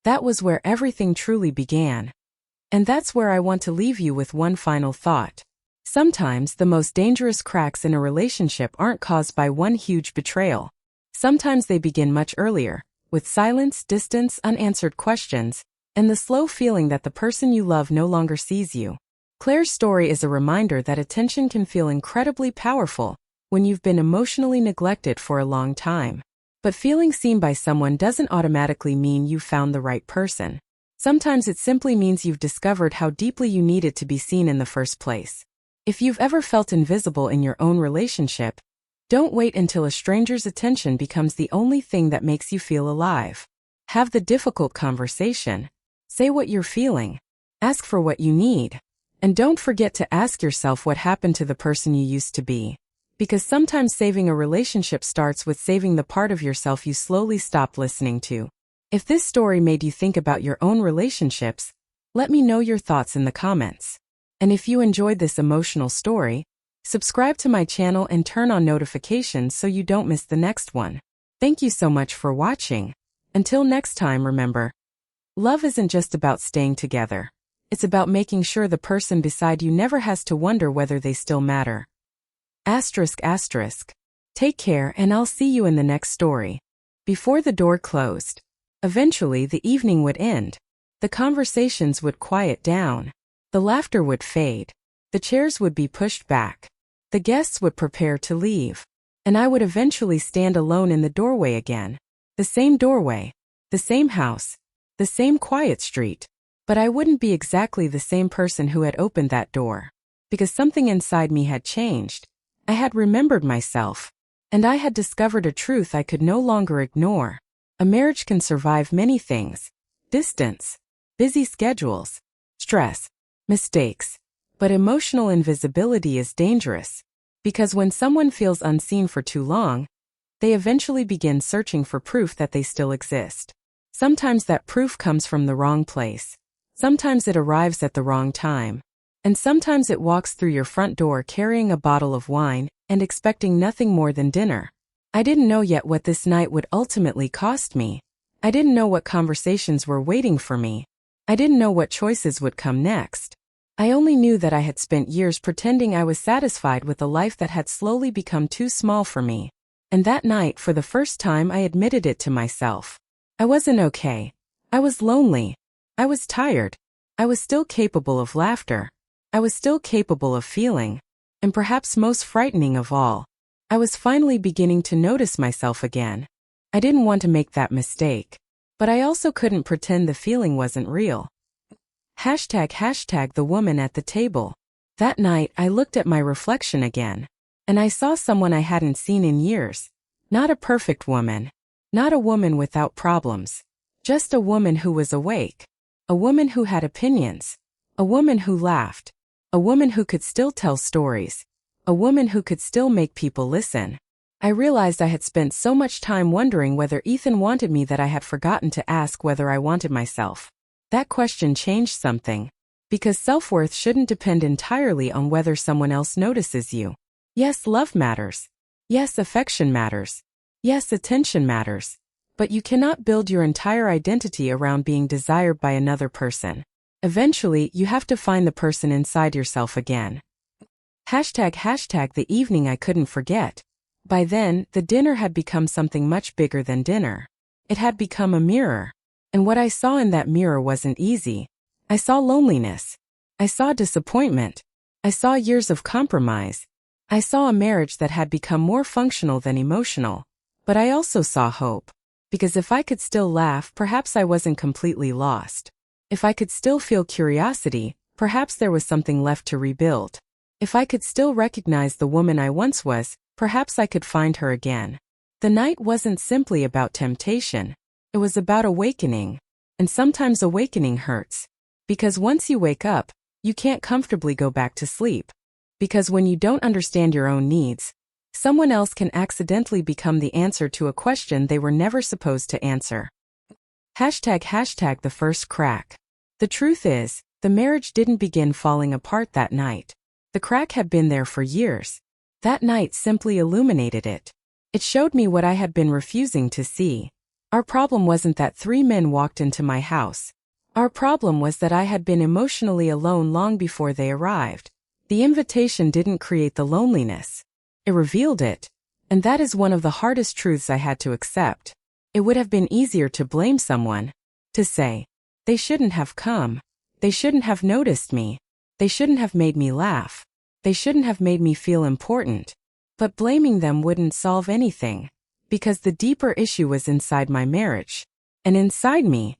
That was where everything truly began. And that's where I want to leave you with one final thought. Sometimes the most dangerous cracks in a relationship aren't caused by one huge betrayal. Sometimes they begin much earlier, with silence, distance, unanswered questions, and the slow feeling that the person you love no longer sees you. Claire's story is a reminder that attention can feel incredibly powerful when you've been emotionally neglected for a long time. But feeling seen by someone doesn't automatically mean you've found the right person. Sometimes it simply means you've discovered how deeply you needed to be seen in the first place. If you've ever felt invisible in your own relationship, don't wait until a stranger's attention becomes the only thing that makes you feel alive. Have the difficult conversation. Say what you're feeling. Ask for what you need. And don't forget to ask yourself what happened to the person you used to be. Because sometimes saving a relationship starts with saving the part of yourself you slowly stopped listening to. If this story made you think about your own relationships, let me know your thoughts in the comments. And if you enjoyed this emotional story, subscribe to my channel and turn on notifications so you don't miss the next one. Thank you so much for watching. Until next time, remember, love isn't just about staying together. It's about making sure the person beside you never has to wonder whether they still matter. ***. Take care and I'll see you in the next story. Before the door closed. Eventually the evening would end. The conversations would quiet down. The laughter would fade. The chairs would be pushed back. The guests would prepare to leave. And I would eventually stand alone in the doorway again. The same doorway. The same house. The same quiet street. But I wouldn't be exactly the same person who had opened that door. Because something inside me had changed. I had remembered myself. And I had discovered a truth I could no longer ignore. A marriage can survive many things. Distance. Busy schedules. Stress. Mistakes. But emotional invisibility is dangerous. Because when someone feels unseen for too long, they eventually begin searching for proof that they still exist. Sometimes that proof comes from the wrong place. Sometimes it arrives at the wrong time. And sometimes it walks through your front door carrying a bottle of wine and expecting nothing more than dinner. I didn't know yet what this night would ultimately cost me. I didn't know what conversations were waiting for me. I didn't know what choices would come next. I only knew that I had spent years pretending I was satisfied with a life that had slowly become too small for me. And that night, for the first time, I admitted it to myself. I wasn't okay. I was lonely. I was tired. I was still capable of laughter. I was still capable of feeling. And perhaps most frightening of all, I was finally beginning to notice myself again. I didn't want to make that mistake. But I also couldn't pretend the feeling wasn't real. #the woman at the table. That night I looked at my reflection again. And I saw someone I hadn't seen in years. Not a perfect woman. Not a woman without problems. Just a woman who was awake. A woman who had opinions. A woman who laughed. A woman who could still tell stories. A woman who could still make people listen. I realized I had spent so much time wondering whether Ethan wanted me that I had forgotten to ask whether I wanted myself. That question changed something. Because self-worth shouldn't depend entirely on whether someone else notices you. Yes, love matters. Yes, affection matters. Yes, attention matters. But you cannot build your entire identity around being desired by another person. Eventually, you have to find the person inside yourself again. #the evening I couldn't forget. By then, the dinner had become something much bigger than dinner. It had become a mirror. And what I saw in that mirror wasn't easy. I saw loneliness. I saw disappointment. I saw years of compromise. I saw a marriage that had become more functional than emotional. But I also saw hope. Because if I could still laugh, perhaps I wasn't completely lost. If I could still feel curiosity, perhaps there was something left to rebuild. If I could still recognize the woman I once was, perhaps I could find her again. The night wasn't simply about temptation. It was about awakening. And sometimes awakening hurts. Because once you wake up, you can't comfortably go back to sleep. Because when you don't understand your own needs, someone else can accidentally become the answer to a question they were never supposed to answer. #the first crack. The truth is, the marriage didn't begin falling apart that night. The crack had been there for years. That night simply illuminated it. It showed me what I had been refusing to see. Our problem wasn't that 3 men walked into my house. Our problem was that I had been emotionally alone long before they arrived. The invitation didn't create the loneliness. It revealed it. And that is one of the hardest truths I had to accept. It would have been easier to blame someone. To say, they shouldn't have come. They shouldn't have noticed me. They shouldn't have made me laugh. They shouldn't have made me feel important. But blaming them wouldn't solve anything. Because the deeper issue was inside my marriage. And inside me.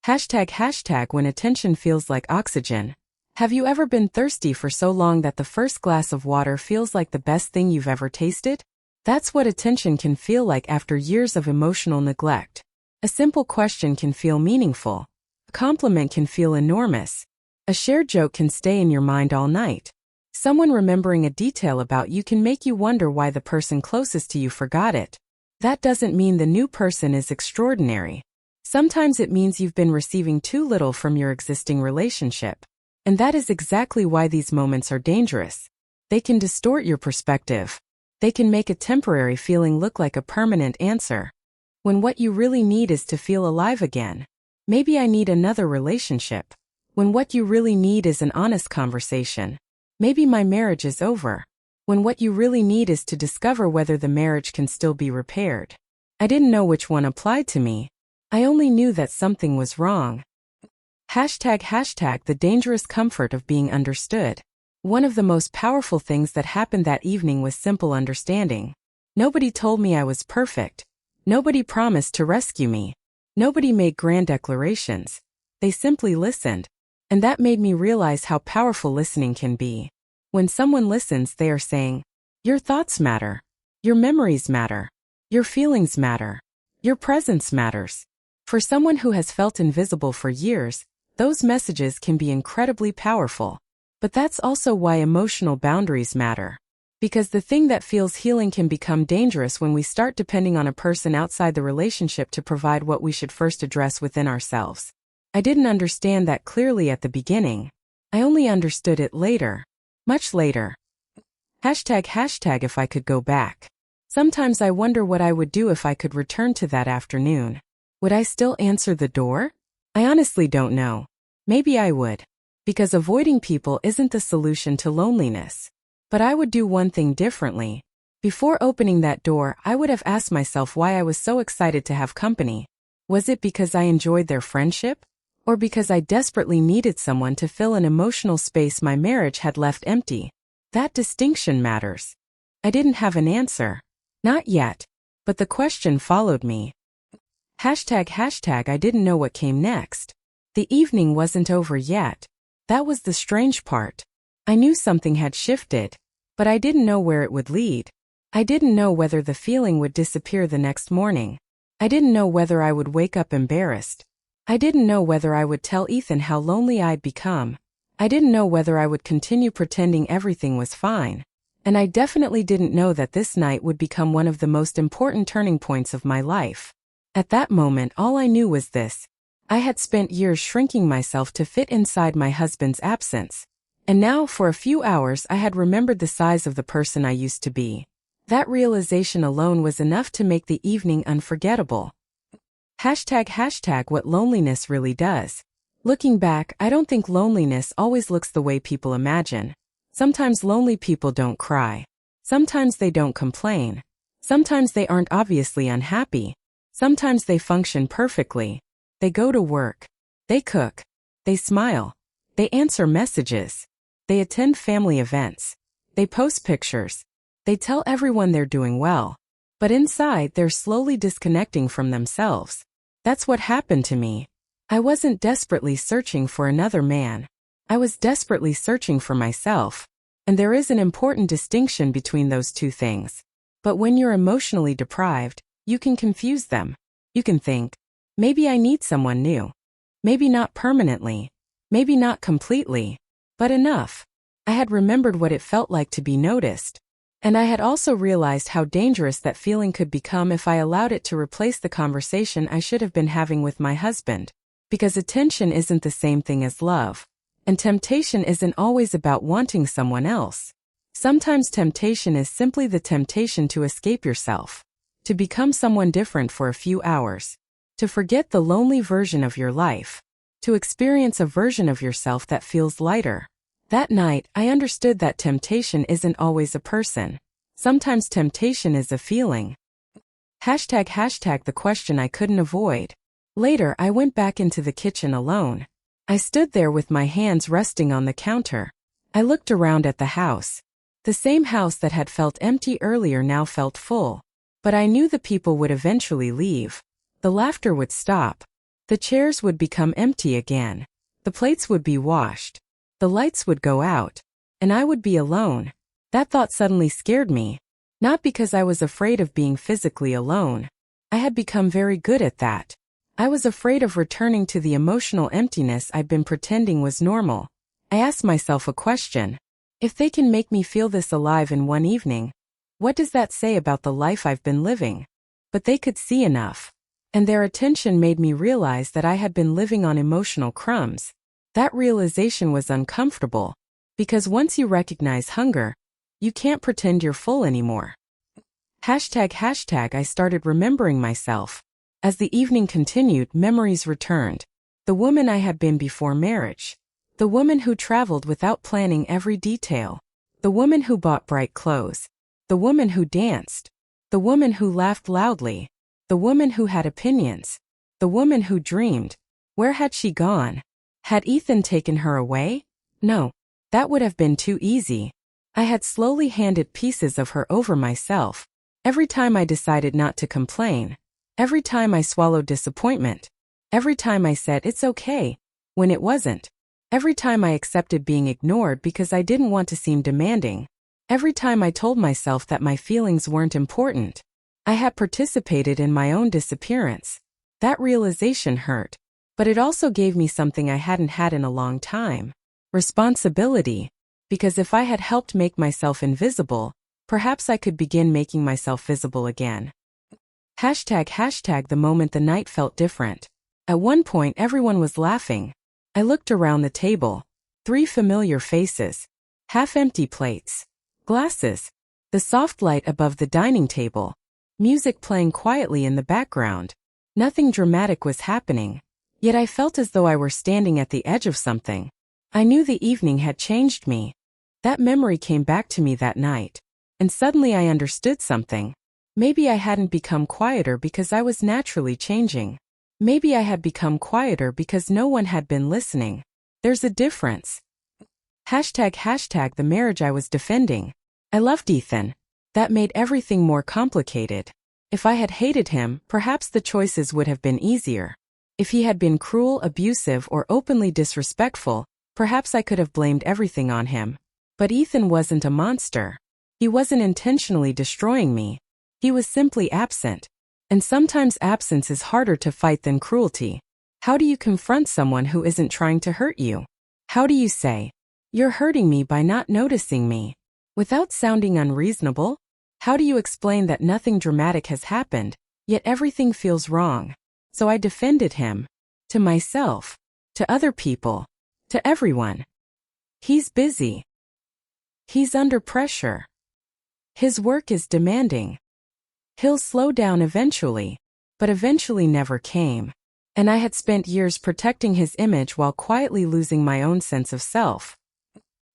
## when attention feels like oxygen. Have you ever been thirsty for so long that the first glass of water feels like the best thing you've ever tasted? That's what attention can feel like after years of emotional neglect. A simple question can feel meaningful. A compliment can feel enormous. A shared joke can stay in your mind all night. Someone remembering a detail about you can make you wonder why the person closest to you forgot it. That doesn't mean the new person is extraordinary. Sometimes it means you've been receiving too little from your existing relationship. And that is exactly why these moments are dangerous. They can distort your perspective. They can make a temporary feeling look like a permanent answer. When what you really need is to feel alive again. Maybe I need another relationship. When what you really need is an honest conversation. Maybe my marriage is over. When what you really need is to discover whether the marriage can still be repaired. I didn't know which one applied to me. I only knew that something was wrong. ## the dangerous comfort of being understood. One of the most powerful things that happened that evening was simple understanding. Nobody told me I was perfect. Nobody promised to rescue me. Nobody made grand declarations. They simply listened. And that made me realize how powerful listening can be. When someone listens, they are saying, your thoughts matter. Your memories matter. Your feelings matter. Your presence matters. For someone who has felt invisible for years, those messages can be incredibly powerful. But that's also why emotional boundaries matter. Because the thing that feels healing can become dangerous when we start depending on a person outside the relationship to provide what we should first address within ourselves. I didn't understand that clearly at the beginning. I only understood it later. Much later. ## if I could go back. Sometimes I wonder what I would do if I could return to that afternoon. Would I still answer the door? I honestly don't know. Maybe I would. Because avoiding people isn't the solution to loneliness. But I would do one thing differently. Before opening that door, I would have asked myself why I was so excited to have company. Was it because I enjoyed their friendship? Or because I desperately needed someone to fill an emotional space my marriage had left empty? That distinction matters. I didn't have an answer. Not yet. But the question followed me. ## I didn't know what came next. The evening wasn't over yet. That was the strange part. I knew something had shifted. But I didn't know where it would lead. I didn't know whether the feeling would disappear the next morning. I didn't know whether I would wake up embarrassed. I didn't know whether I would tell Ethan how lonely I'd become. I didn't know whether I would continue pretending everything was fine. And I definitely didn't know that this night would become one of the most important turning points of my life. At that moment, all I knew was this. I had spent years shrinking myself to fit inside my husband's absence. And now, for a few hours, I had remembered the size of the person I used to be. That realization alone was enough to make the evening unforgettable. ## what loneliness really does. Looking back, I don't think loneliness always looks the way people imagine. Sometimes lonely people don't cry. Sometimes they don't complain. Sometimes they aren't obviously unhappy. Sometimes they function perfectly. They go to work. They cook. They smile. They answer messages. They attend family events. They post pictures. They tell everyone they're doing well. But inside, they're slowly disconnecting from themselves. That's what happened to me. I wasn't desperately searching for another man. I was desperately searching for myself. And there is an important distinction between those two things. But when you're emotionally deprived, you can confuse them. You can think, maybe I need someone new. Maybe not permanently. Maybe not completely. But enough. I had remembered what it felt like to be noticed. And I had also realized how dangerous that feeling could become if I allowed it to replace the conversation I should have been having with my husband. Because attention isn't the same thing as love. And temptation isn't always about wanting someone else. Sometimes temptation is simply the temptation to escape yourself. To become someone different for a few hours. To forget the lonely version of your life. To experience a version of yourself that feels lighter. That night, I understood that temptation isn't always a person. Sometimes temptation is a feeling. ### the question I couldn't avoid. Later, I went back into the kitchen alone. I stood there with my hands resting on the counter. I looked around at the house. The same house that had felt empty earlier now felt full. But I knew the people would eventually leave. The laughter would stop. The chairs would become empty again. The plates would be washed. The lights would go out. And I would be alone. That thought suddenly scared me. Not because I was afraid of being physically alone. I had become very good at that. I was afraid of returning to the emotional emptiness I'd been pretending was normal. I asked myself a question. If they can make me feel this alive in one evening, what does that say about the life I've been living? But they could see enough. And their attention made me realize that I had been living on emotional crumbs. That realization was uncomfortable. Because once you recognize hunger, you can't pretend you're full anymore. ### I started remembering myself. As the evening continued, memories returned. The woman I had been before marriage. The woman who traveled without planning every detail. The woman who bought bright clothes. The woman who danced. The woman who laughed loudly. The woman who had opinions. The woman who dreamed. Where had she gone? Had Ethan taken her away? No. That would have been too easy. I had slowly handed pieces of her over myself. Every time I decided not to complain. Every time I swallowed disappointment. Every time I said it's okay, when it wasn't. Every time I accepted being ignored because I didn't want to seem demanding. Every time I told myself that my feelings weren't important. I had participated in my own disappearance. That realization hurt. But it also gave me something I hadn't had in a long time. Responsibility. Because if I had helped make myself invisible, perhaps I could begin making myself visible again. ### the moment the night felt different. At one point everyone was laughing. I looked around the table. 3 familiar faces. Half-empty plates. Glasses. The soft light above the dining table. Music playing quietly in the background. Nothing dramatic was happening. Yet I felt as though I were standing at the edge of something. I knew the evening had changed me. That memory came back to me that night. And suddenly I understood something. Maybe I hadn't become quieter because I was naturally changing. Maybe I had become quieter because no one had been listening. There's a difference. ### the marriage I was defending. I loved Ethan. That made everything more complicated. If I had hated him, perhaps the choices would have been easier. If he had been cruel, abusive, or openly disrespectful, perhaps I could have blamed everything on him. But Ethan wasn't a monster. He wasn't intentionally destroying me. He was simply absent. And sometimes absence is harder to fight than cruelty. How do you confront someone who isn't trying to hurt you? How do you say, "You're hurting me by not noticing me," without sounding unreasonable? How do you explain that nothing dramatic has happened, yet everything feels wrong? So I defended him. To myself. To other people. To everyone. He's busy. He's under pressure. His work is demanding. He'll slow down eventually. But eventually never came. And I had spent years protecting his image while quietly losing my own sense of self.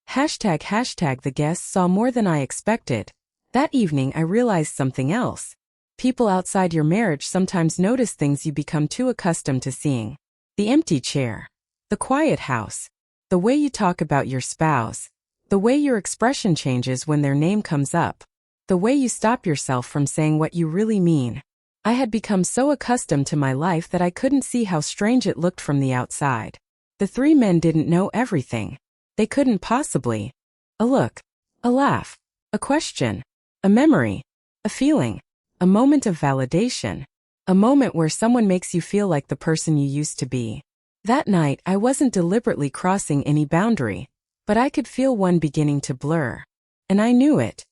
### the guests saw more than I expected. That evening I realized something else. People outside your marriage sometimes notice things you become too accustomed to seeing. The empty chair. The quiet house. The way you talk about your spouse. The way your expression changes when their name comes up. The way you stop yourself from saying what you really mean. I had become so accustomed to my life that I couldn't see how strange it looked from the outside. The 3 men didn't know everything. They couldn't possibly. A look. A laugh. A question. A memory. A feeling. A moment of validation. A moment where someone makes you feel like the person you used to be. That night I wasn't deliberately crossing any boundary, but I could feel one beginning to blur. And I knew it.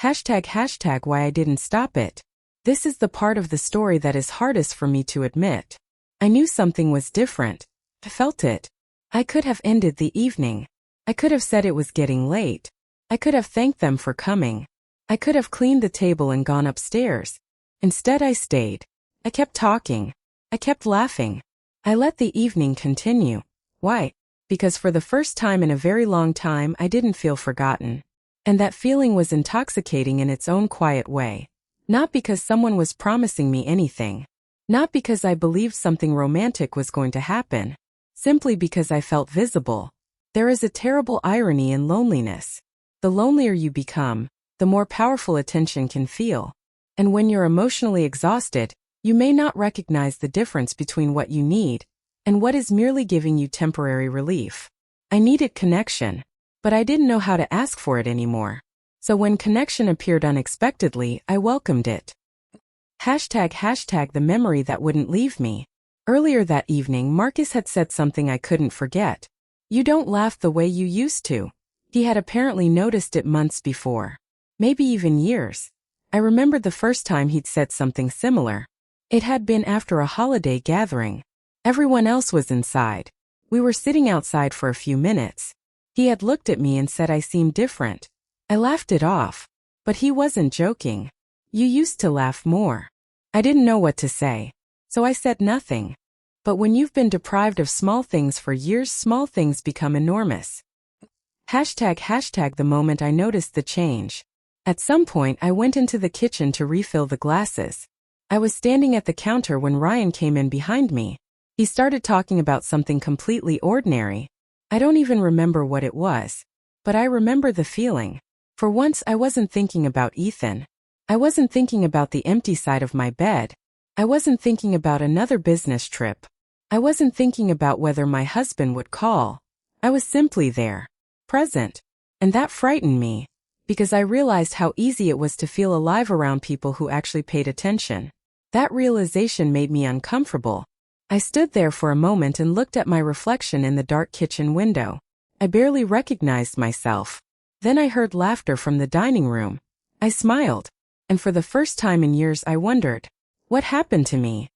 ### why I didn't stop it. This is the part of the story that is hardest for me to admit. I knew something was different. I felt it. I could have ended the evening. I could have said it was getting late. I could have thanked them for coming. I could have cleaned the table and gone upstairs. Instead, I stayed. I kept talking. I kept laughing. I let the evening continue. Why? Because for the first time in a very long time, I didn't feel forgotten. And that feeling was intoxicating in its own quiet way. Not because someone was promising me anything. Not because I believed something romantic was going to happen. Simply because I felt visible. There is a terrible irony in loneliness. The lonelier you become, the more powerful attention can feel. And when you're emotionally exhausted, you may not recognize the difference between what you need and what is merely giving you temporary relief. I needed connection, but I didn't know how to ask for it anymore. So when connection appeared unexpectedly, I welcomed it. ## the memory that wouldn't leave me. Earlier that evening, Marcus had said something I couldn't forget. You don't laugh the way you used to. He had apparently noticed it months before. Maybe even years. I remembered the first time he'd said something similar. It had been after a holiday gathering. Everyone else was inside. We were sitting outside for a few minutes. He had looked at me and said I seemed different. I laughed it off. But he wasn't joking. You used to laugh more. I didn't know what to say. So I said nothing. But when you've been deprived of small things for years, small things become enormous. ## the moment I noticed the change. At some point, I went into the kitchen to refill the glasses. I was standing at the counter when Ryan came in behind me. He started talking about something completely ordinary. I don't even remember what it was. But I remember the feeling. For once, I wasn't thinking about Ethan. I wasn't thinking about the empty side of my bed. I wasn't thinking about another business trip. I wasn't thinking about whether my husband would call. I was simply there. Present. And that frightened me. Because I realized how easy it was to feel alive around people who actually paid attention. That realization made me uncomfortable. I stood there for a moment and looked at my reflection in the dark kitchen window. I barely recognized myself. Then I heard laughter from the dining room. I smiled. And for the first time in years I wondered, what happened to me?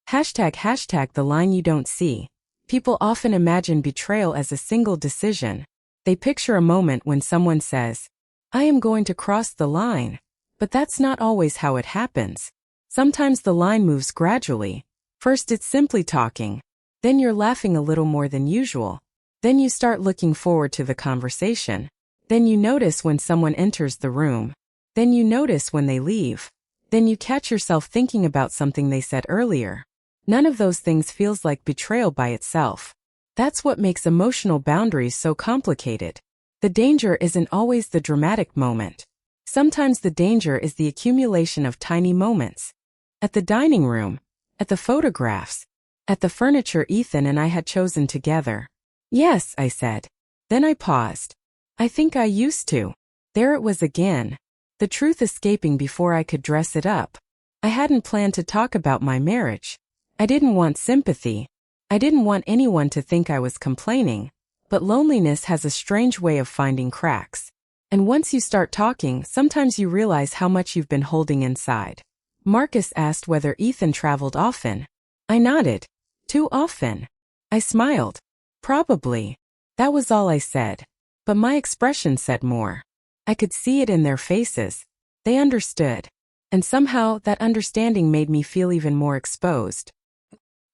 ## the line you don't see. People often imagine betrayal as a single decision. They picture a moment when someone says, I am going to cross the line. But that's not always how it happens. Sometimes the line moves gradually. First it's simply talking. Then you're laughing a little more than usual. Then you start looking forward to the conversation. Then you notice when someone enters the room. Then you notice when they leave. Then you catch yourself thinking about something they said earlier. None of those things feels like betrayal by itself. That's what makes emotional boundaries so complicated. The danger isn't always the dramatic moment. Sometimes the danger is the accumulation of tiny moments. At the dining room, at the photographs, at the furniture Ethan and I had chosen together. Yes, I said. Then I paused. I think I used to. There it was again. The truth escaping before I could dress it up. I hadn't planned to talk about my marriage. I didn't want sympathy. I didn't want anyone to think I was complaining. But loneliness has a strange way of finding cracks. And once you start talking, sometimes you realize how much you've been holding inside. Marcus asked whether Ethan traveled often. I nodded. Too often. I smiled. Probably. That was all I said. But my expression said more. I could see it in their faces. They understood. And somehow that understanding made me feel even more exposed.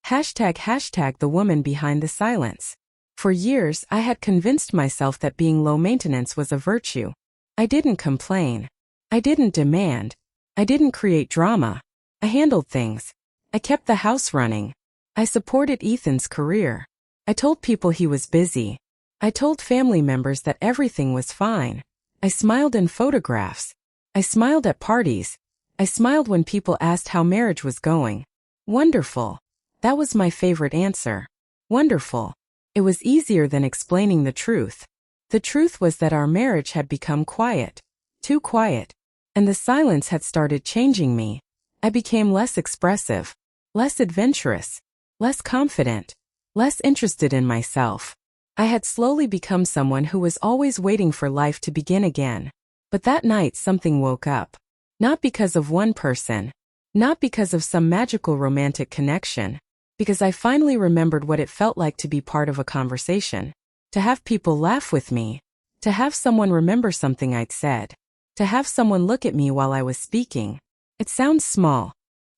## the woman behind the silence. For years, I had convinced myself that being low maintenance was a virtue. I didn't complain. I didn't demand. I didn't create drama. I handled things. I kept the house running. I supported Ethan's career. I told people he was busy. I told family members that everything was fine. I smiled in photographs. I smiled at parties. I smiled when people asked how marriage was going. Wonderful. That was my favorite answer. Wonderful. It was easier than explaining the truth. The truth was that our marriage had become quiet. Too quiet. And the silence had started changing me. I became less expressive. Less adventurous. Less confident. Less interested in myself. I had slowly become someone who was always waiting for life to begin again. But that night something woke up. Not because of one person. Not because of some magical romantic connection. Because I finally remembered what it felt like to be part of a conversation. To have people laugh with me. To have someone remember something I'd said. To have someone look at me while I was speaking. It sounds small.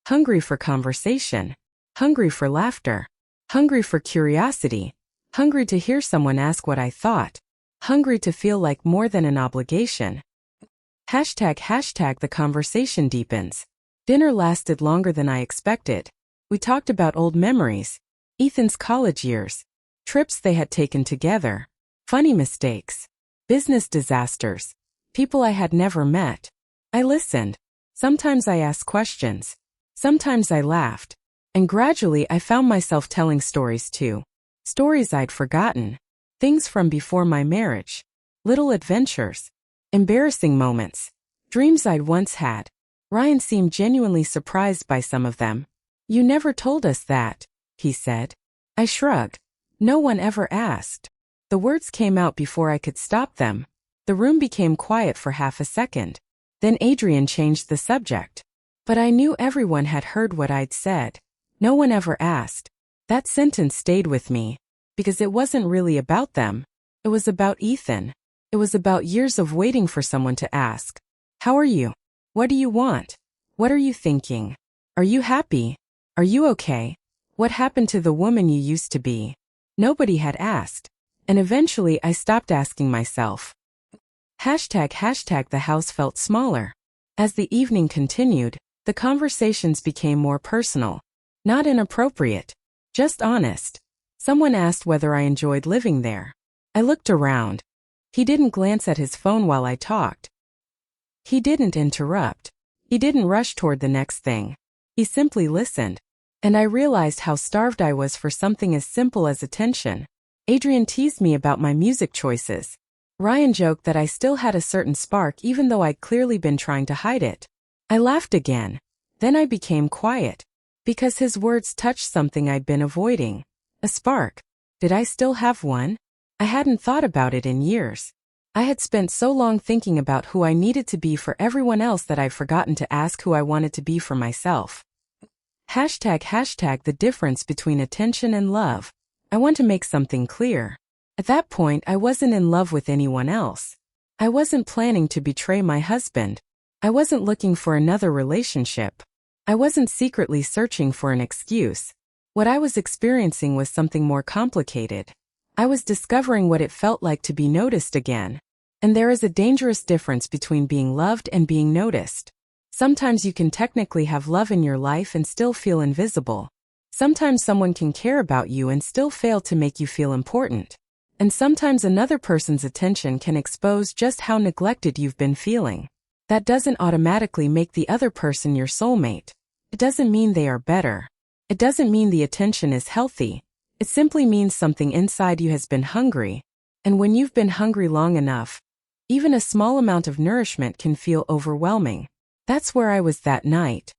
Hungry for conversation. Hungry for laughter. Hungry for curiosity. Hungry to hear someone ask what I thought. Hungry to feel like more than an obligation. ## the conversation deepens. Dinner lasted longer than I expected. We talked about old memories. Ethan's college years. Trips they had taken together. Funny mistakes. Business disasters. People I had never met. I listened. Sometimes I asked questions. Sometimes I laughed. And gradually I found myself telling stories too. Stories I'd forgotten. Things from before my marriage. Little adventures. Embarrassing moments. Dreams I'd once had. Ryan seemed genuinely surprised by some of them. "You never told us that," he said. I shrugged. "No one ever asked." The words came out before I could stop them. The room became quiet for half a second. Then Adrian changed the subject. "But I knew everyone had heard what I'd said. No one ever asked." That sentence stayed with me. Because it wasn't really about them. It was about Ethan. It was about years of waiting for someone to ask. "How are you? What do you want? What are you thinking? Are you happy? Are you okay? What happened to the woman you used to be?" Nobody had asked. And eventually I stopped asking myself. ## The house felt smaller. As the evening continued, the conversations became more personal. Not inappropriate. Just honest. Someone asked whether I enjoyed living there. I looked around. He didn't glance at his phone while I talked. He didn't interrupt. He didn't rush toward the next thing. He simply listened. And I realized how starved I was for something as simple as attention. Adrian teased me about my music choices. Ryan joked that I still had a certain spark even though I'd clearly been trying to hide it. I laughed again. Then I became quiet. Because his words touched something I'd been avoiding. A spark. Did I still have one? I hadn't thought about it in years. I had spent so long thinking about who I needed to be for everyone else that I'd forgotten to ask who I wanted to be for myself. ## The difference between attention and love. I want to make something clear. At that point, I wasn't in love with anyone else. I wasn't planning to betray my husband. I wasn't looking for another relationship. I wasn't secretly searching for an excuse. What I was experiencing was something more complicated. I was discovering what it felt like to be noticed again. And there is a dangerous difference between being loved and being noticed. Sometimes you can technically have love in your life and still feel invisible. Sometimes someone can care about you and still fail to make you feel important. And sometimes another person's attention can expose just how neglected you've been feeling. That doesn't automatically make the other person your soulmate. It doesn't mean they are better. It doesn't mean the attention is healthy. It simply means something inside you has been hungry. And when you've been hungry long enough, even a small amount of nourishment can feel overwhelming. That's where I was that night.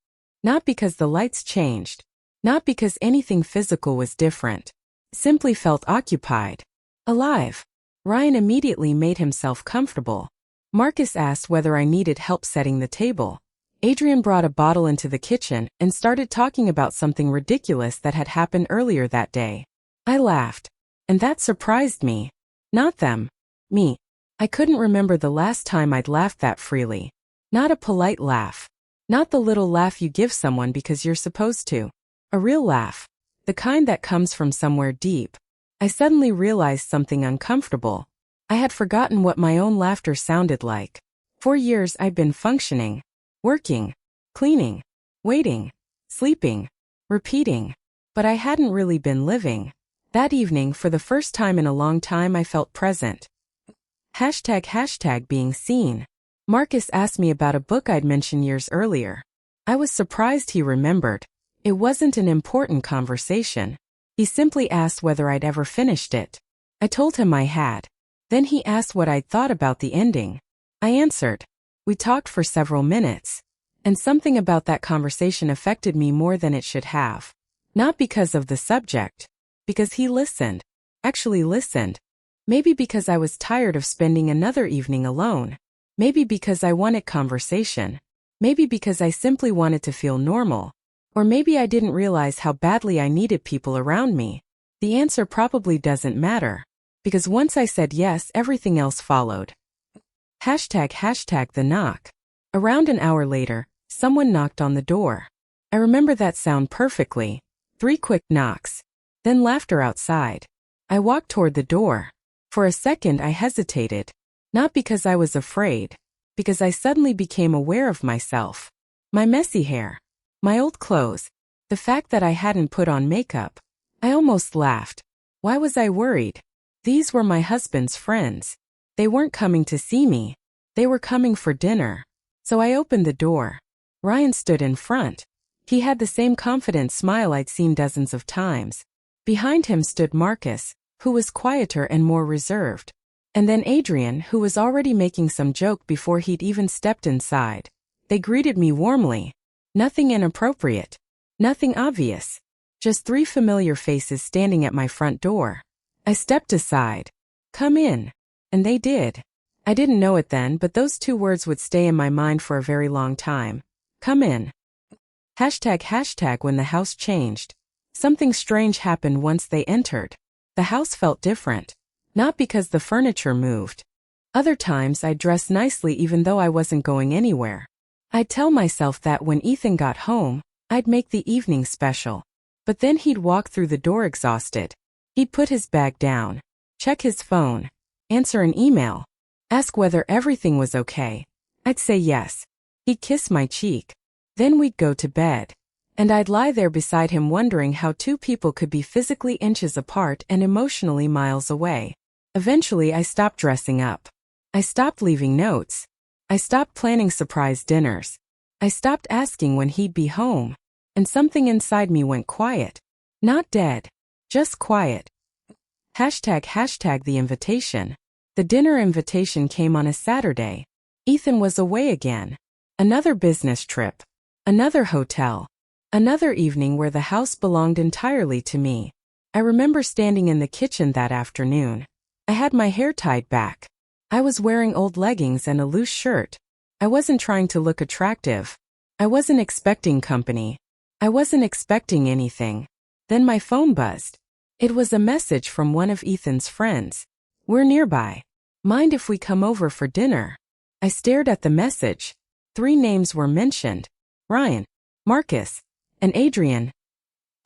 Not because the lights changed. Not because anything physical was different. Simply felt occupied. Alive. Ryan immediately made himself comfortable. Marcus asked whether I needed help setting the table. Adrian brought a bottle into the kitchen and started talking about something ridiculous that had happened earlier that day. I laughed. And that surprised me. Not them. Me. I couldn't remember the last time I'd laughed that freely. Not a polite laugh. Not the little laugh you give someone because you're supposed to. A real laugh. The kind that comes from somewhere deep. I suddenly realized something uncomfortable. I had forgotten what my own laughter sounded like. For years I'd been functioning. Working. Cleaning. Waiting. Sleeping. Repeating. But I hadn't really been living. That evening, for the first time in a long time, I felt present. ## being seen. Marcus asked me about a book I'd mentioned years earlier. I was surprised he remembered. It wasn't an important conversation. He simply asked whether I'd ever finished it. I told him I had. Then he asked what I'd thought about the ending. I answered. We talked for several minutes. And something about that conversation affected me more than it should have. Not because of the subject. Because he listened. Actually listened. Maybe because I was tired of spending another evening alone. Maybe because I wanted conversation. Maybe because I simply wanted to feel normal. Or maybe I didn't realize how badly I needed people around me. The answer probably doesn't matter. Because once I said yes, everything else followed. ## The knock. Around an hour later, Someone knocked on the door. I remember that sound perfectly. 3 quick knocks. Then laughter outside. I walked toward the door. For a second I hesitated. Not because I was afraid. Because I suddenly became aware of myself. My messy hair. My old clothes. The fact that I hadn't put on makeup. I almost laughed. Why was I worried? These were my husband's friends. They weren't coming to see me. They were coming for dinner. So I opened the door. Ryan stood in front. He had the same confident smile I'd seen dozens of times. Behind him stood Marcus, who was quieter and more reserved. And then Adrian, who was already making some joke before he'd even stepped inside. They greeted me warmly. Nothing inappropriate. Nothing obvious. Just 3 familiar faces standing at my front door. I stepped aside. Come in. And they did. I didn't know it then, but those 2 words would stay in my mind for a very long time. Come in. ## when the house changed. Something strange happened once they entered. The house felt different. Not because the furniture moved. Other times I'd dress nicely even though I wasn't going anywhere. I'd tell myself that when Ethan got home, I'd make the evening special. But then he'd walk through the door exhausted. He'd put his bag down, check his phone, answer an email, ask whether everything was okay. I'd say yes. He'd kiss my cheek. Then we'd go to bed. And I'd lie there beside him wondering how 2 people could be physically inches apart and emotionally miles away. Eventually I stopped dressing up. I stopped leaving notes. I stopped planning surprise dinners. I stopped asking when he'd be home. And something inside me went quiet. Not dead. Just quiet. ## the invitation. The dinner invitation came on a Saturday. Ethan was away again. Another business trip. Another hotel. Another evening where the house belonged entirely to me. I remember standing in the kitchen that afternoon. I had my hair tied back. I was wearing old leggings and a loose shirt. I wasn't trying to look attractive. I wasn't expecting company. I wasn't expecting anything. Then my phone buzzed. It was a message from one of Ethan's friends. We're nearby. Mind if we come over for dinner? I stared at the message. 3 names were mentioned. Ryan, Marcus, and Adrian. ***.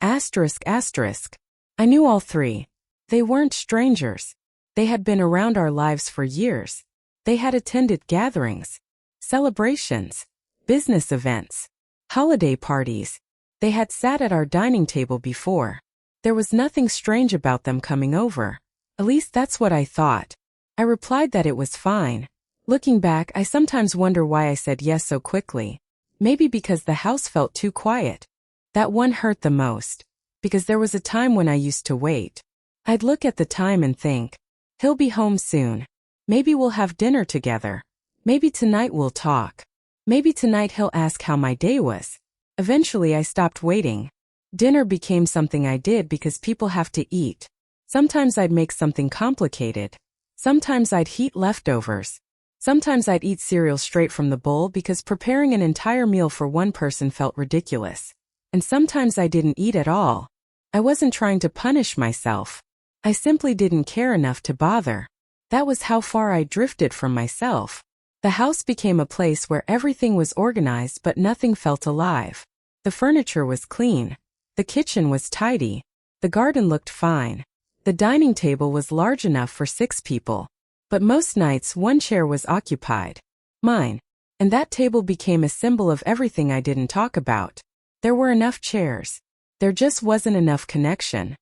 I knew all 3. They weren't strangers. They had been around our lives for years. They had attended gatherings, celebrations, business events, holiday parties. They had sat at our dining table before. There was nothing strange about them coming over. At least that's what I thought. I replied that it was fine. Looking back, I sometimes wonder why I said yes so quickly. Maybe because the house felt too quiet. That one hurt the most. Because there was a time when I used to wait. I'd look at the time and think, he'll be home soon. Maybe we'll have dinner together. Maybe tonight we'll talk. Maybe tonight he'll ask how my day was. Eventually I stopped waiting. Dinner became something I did because people have to eat. Sometimes I'd make something complicated. Sometimes I'd heat leftovers. Sometimes I'd eat cereal straight from the bowl because preparing an entire meal for one person felt ridiculous. And sometimes I didn't eat at all. I wasn't trying to punish myself. I simply didn't care enough to bother. That was how far I drifted from myself. The house became a place where everything was organized but nothing felt alive. The furniture was clean. The kitchen was tidy. The garden looked fine. The dining table was large enough for 6 people. But most nights 1 chair was occupied. Mine. And that table became a symbol of everything I didn't talk about. There were enough chairs. There just wasn't enough connection.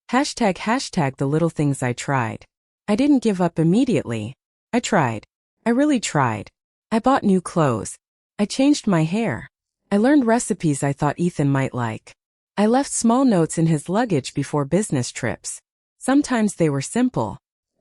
## the little things I tried. I didn't give up immediately. I tried. I really tried. I bought new clothes. I changed my hair. I learned recipes I thought Ethan might like. I left small notes in his luggage before business trips. Sometimes they were simple.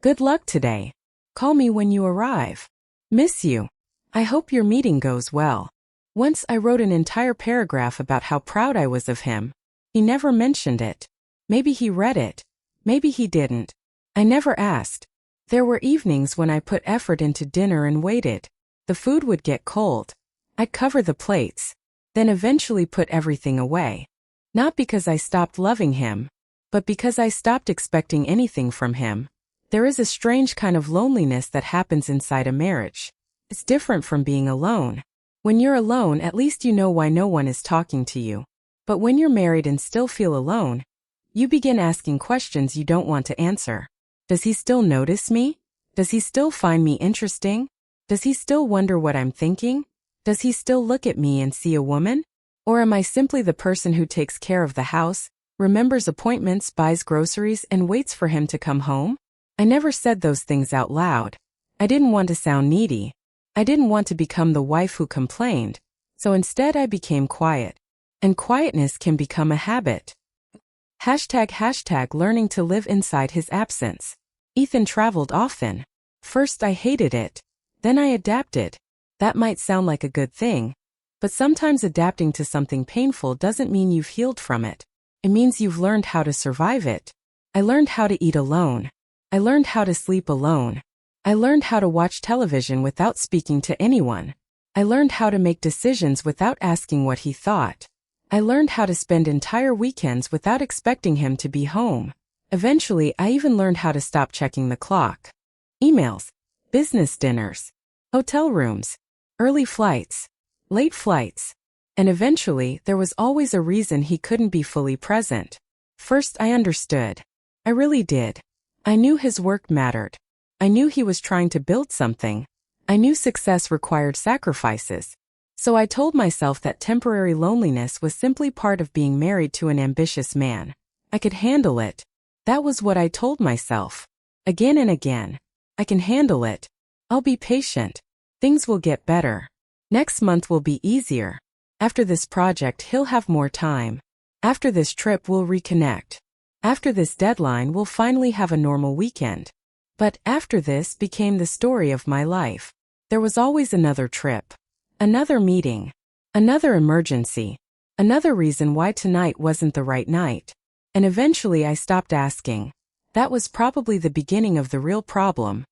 Good luck today. Call me when you arrive. Miss you. I hope your meeting goes well. Once I wrote an entire paragraph about how proud I was of him. He never mentioned it. Maybe he read it. Maybe he didn't. I never asked. There were evenings when I put effort into dinner and waited. The food would get cold. I'd cover the plates. Then eventually put everything away. Not because I stopped loving him, but because I stopped expecting anything from him. There is a strange kind of loneliness that happens inside a marriage. It's different from being alone. When you're alone, at least you know why no one is talking to you. But when you're married and still feel alone, you begin asking questions you don't want to answer. Does he still notice me? Does he still find me interesting? Does he still wonder what I'm thinking? Does he still look at me and see a woman? Or am I simply the person who takes care of the house, remembers appointments, buys groceries, and waits for him to come home? I never said those things out loud. I didn't want to sound needy. I didn't want to become the wife who complained. So instead I became quiet. And quietness can become a habit. ## learning to live inside his absence. Ethan traveled often. First I hated it. Then I adapted. That might sound like a good thing. But sometimes adapting to something painful doesn't mean you've healed from it. It means you've learned how to survive it. I learned how to eat alone. I learned how to sleep alone. I learned how to watch television without speaking to anyone. I learned how to make decisions without asking what he thought. I learned how to spend entire weekends without expecting him to be home. Eventually, I even learned how to stop checking the clock. Emails, business dinners, hotel rooms, early flights, late flights. And eventually, there was always a reason he couldn't be fully present. First, I understood. I really did. I knew his work mattered. I knew he was trying to build something. I knew success required sacrifices. So I told myself that temporary loneliness was simply part of being married to an ambitious man. I could handle it. That was what I told myself. Again and again. I can handle it. I'll be patient. Things will get better. Next month will be easier. After this project, he'll have more time. After this trip, we'll reconnect. After this deadline, we'll finally have a normal weekend. But after this became the story of my life. There was always another trip. Another meeting. Another emergency. Another reason why tonight wasn't the right night. And eventually I stopped asking. That was probably the beginning of the real problem.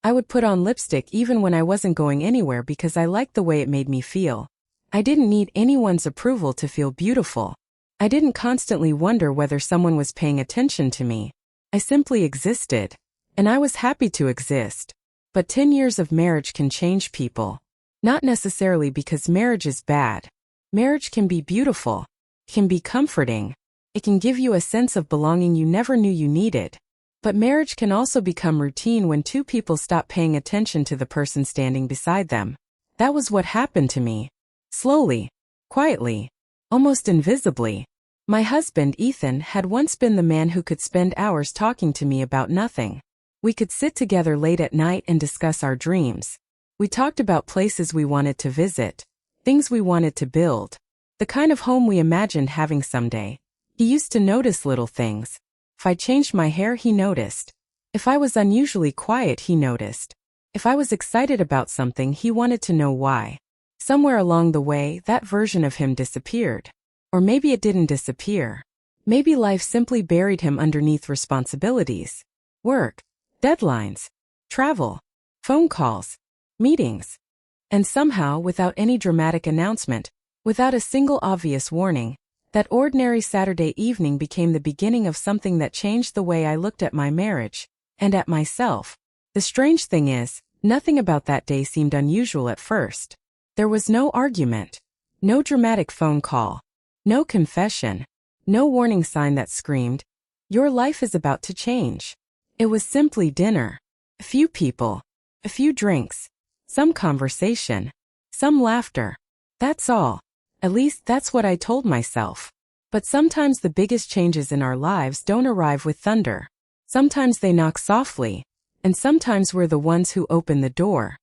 I would put on lipstick even when I wasn't going anywhere because I liked the way it made me feel. I didn't need anyone's approval to feel beautiful. I didn't constantly wonder whether someone was paying attention to me. I simply existed. And I was happy to exist. But 10 years of marriage can change people. Not necessarily because marriage is bad. Marriage can be beautiful. It can be comforting. It can give you a sense of belonging you never knew you needed. But marriage can also become routine when two people stop paying attention to the person standing beside them. That was what happened to me. Slowly, quietly, almost invisibly. My husband, Ethan, had once been the man who could spend hours talking to me about nothing. We could sit together late at night and discuss our dreams. We talked about places we wanted to visit, things we wanted to build, the kind of home we imagined having someday. He used to notice little things. If I changed my hair, he noticed. If I was unusually quiet, he noticed. If I was excited about something, he wanted to know why. Somewhere along the way, that version of him disappeared. Or maybe it didn't disappear. Maybe life simply buried him underneath responsibilities. Work, deadlines, travel, phone calls, meetings. And somehow, without any dramatic announcement, without a single obvious warning, that ordinary Saturday evening became the beginning of something that changed the way I looked at my marriage, and at myself. The strange thing is, nothing about that day seemed unusual at first. There was no argument, no dramatic phone call, no confession, no warning sign that screamed, "Your life is about to change." It was simply dinner, a few people, a few drinks, some conversation, some laughter. That's all. At least that's what I told myself. But sometimes the biggest changes in our lives don't arrive with thunder. Sometimes they knock softly. And sometimes we're the ones who open the door.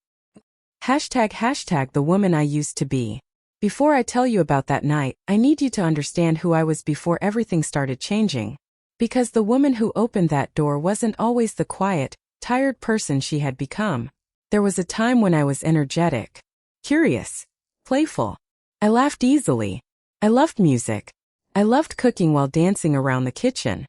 ## the woman I used to be. Before I tell you about that night, I need you to understand who I was before everything started changing. Because the woman who opened that door wasn't always the quiet, tired person she had become. There was a time when I was energetic, curious, playful. I laughed easily. I loved music. I loved cooking while dancing around the kitchen.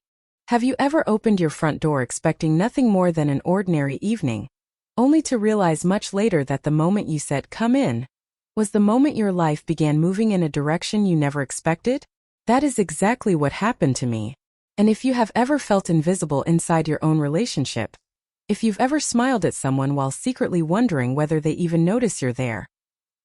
Have you ever opened your front door expecting nothing more than an ordinary evening, only to realize much later that the moment you said, "Come in," was the moment your life began moving in a direction you never expected? That is exactly what happened to me. And if you have ever felt invisible inside your own relationship, if you've ever smiled at someone while secretly wondering whether they even notice you're there,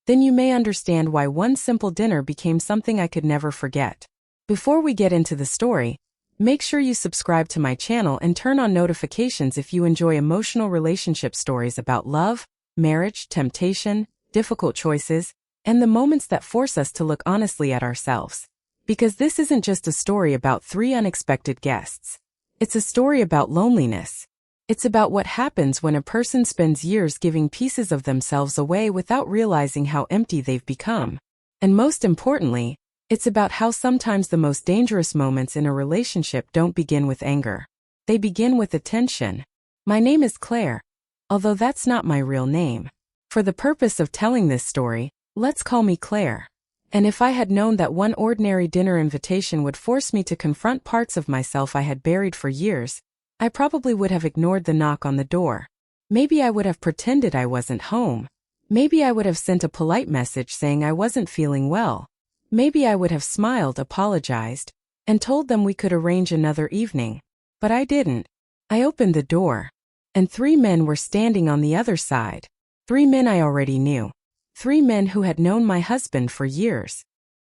Then you may understand why one simple dinner became something I could never forget. Before we get into the story, make sure you subscribe to my channel and turn on notifications if you enjoy emotional relationship stories about love, marriage, temptation, difficult choices, and the moments that force us to look honestly at ourselves. Because this isn't just a story about 3 unexpected guests. It's a story about loneliness. It's about what happens when a person spends years giving pieces of themselves away without realizing how empty they've become. And most importantly, it's about how sometimes the most dangerous moments in a relationship don't begin with anger. They begin with attention. My name is Claire, although that's not my real name. For the purpose of telling this story, let's call me Claire. And if I had known that one ordinary dinner invitation would force me to confront parts of myself I had buried for years, I probably would have ignored the knock on the door. Maybe I would have pretended I wasn't home. Maybe I would have sent a polite message saying I wasn't feeling well. Maybe I would have smiled, apologized, and told them we could arrange another evening. But I didn't. I opened the door, and 3 men were standing on the other side. 3 men I already knew. 3 men who had known my husband for years.